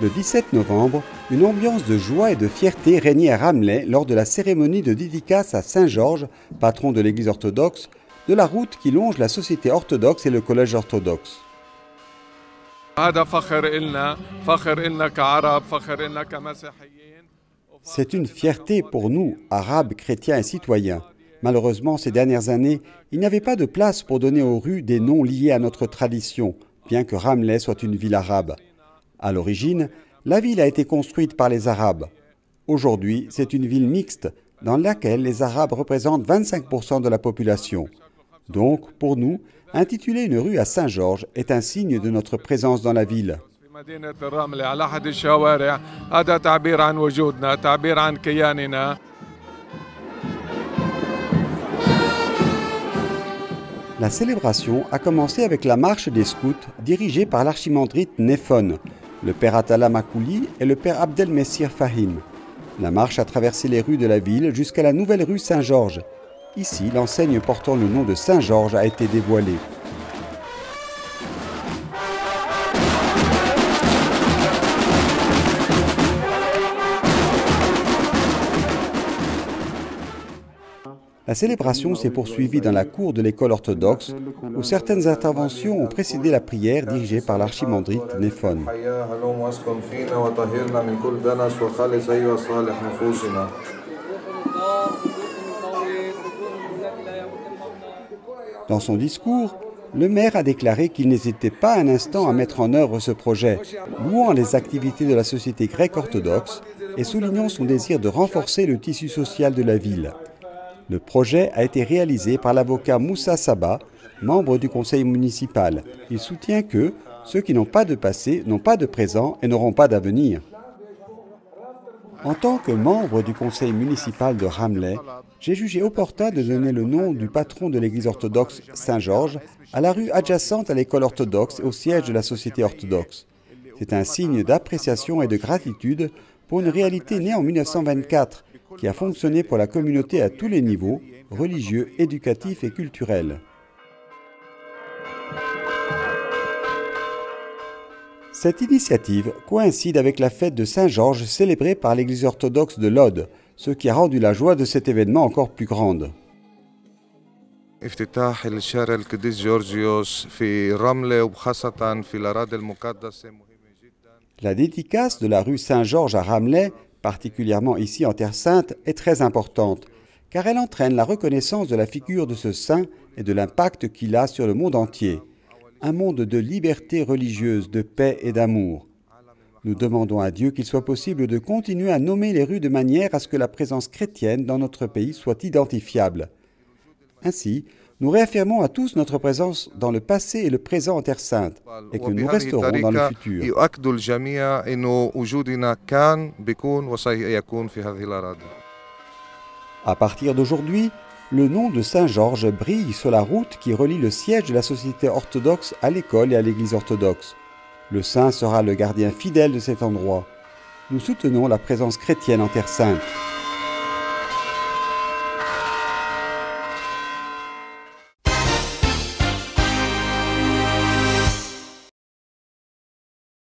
Le 17 novembre, une ambiance de joie et de fierté régnait à Ramleh lors de la cérémonie de dédicace à Saint Georges, patron de l'Église orthodoxe, de la route qui longe la société orthodoxe et le collège orthodoxe. C'est une fierté pour nous, Arabes, chrétiens et citoyens. Malheureusement, ces dernières années, il n'y avait pas de place pour donner aux rues des noms liés à notre tradition, bien que Ramleh soit une ville arabe. À l'origine, la ville a été construite par les Arabes. Aujourd'hui, c'est une ville mixte dans laquelle les Arabes représentent 25% de la population. Donc, pour nous, intituler une rue à Saint-Georges est un signe de notre présence dans la ville. La célébration a commencé avec la marche des scouts dirigée par l'archimandrite Néphon, le père Atala Makouli et le père Abdel Messir Fahim. La marche a traversé les rues de la ville jusqu'à la nouvelle rue Saint-Georges. Ici, l'enseigne portant le nom de Saint-Georges a été dévoilée. La célébration s'est poursuivie dans la cour de l'école orthodoxe, où certaines interventions ont précédé la prière dirigée par l'archimandrite Néphon. Dans son discours, le maire a déclaré qu'il n'hésitait pas un instant à mettre en œuvre ce projet, louant les activités de la société grecque orthodoxe et soulignant son désir de renforcer le tissu social de la ville. Le projet a été réalisé par l'avocat Moussa Saba, membre du conseil municipal. Il soutient que ceux qui n'ont pas de passé n'ont pas de présent et n'auront pas d'avenir. En tant que membre du conseil municipal de Ramleh, j'ai jugé opportun de donner le nom du patron de l'église orthodoxe Saint-Georges à la rue adjacente à l'école orthodoxe et au siège de la société orthodoxe. C'est un signe d'appréciation et de gratitude pour une réalité née en 1924, qui a fonctionné pour la communauté à tous les niveaux, religieux, éducatifs et culturels. Cette initiative coïncide avec la fête de Saint-Georges célébrée par l'Église orthodoxe de Lod, ce qui a rendu la joie de cet événement encore plus grande. La dédicace de la rue Saint-Georges à Ramleh, particulièrement ici en Terre Sainte, est très importante, car elle entraîne la reconnaissance de la figure de ce saint et de l'impact qu'il a sur le monde entier. Un monde de liberté religieuse, de paix et d'amour. Nous demandons à Dieu qu'il soit possible de continuer à nommer les rues de manière à ce que la présence chrétienne dans notre pays soit identifiable. Ainsi, nous réaffirmons à tous notre présence dans le passé et le présent en Terre Sainte, et que nous resterons dans le futur. À partir d'aujourd'hui, le nom de Saint-Georges brille sur la route qui relie le siège de la société orthodoxe à l'école et à l'église orthodoxe. Le saint sera le gardien fidèle de cet endroit. Nous soutenons la présence chrétienne en Terre Sainte.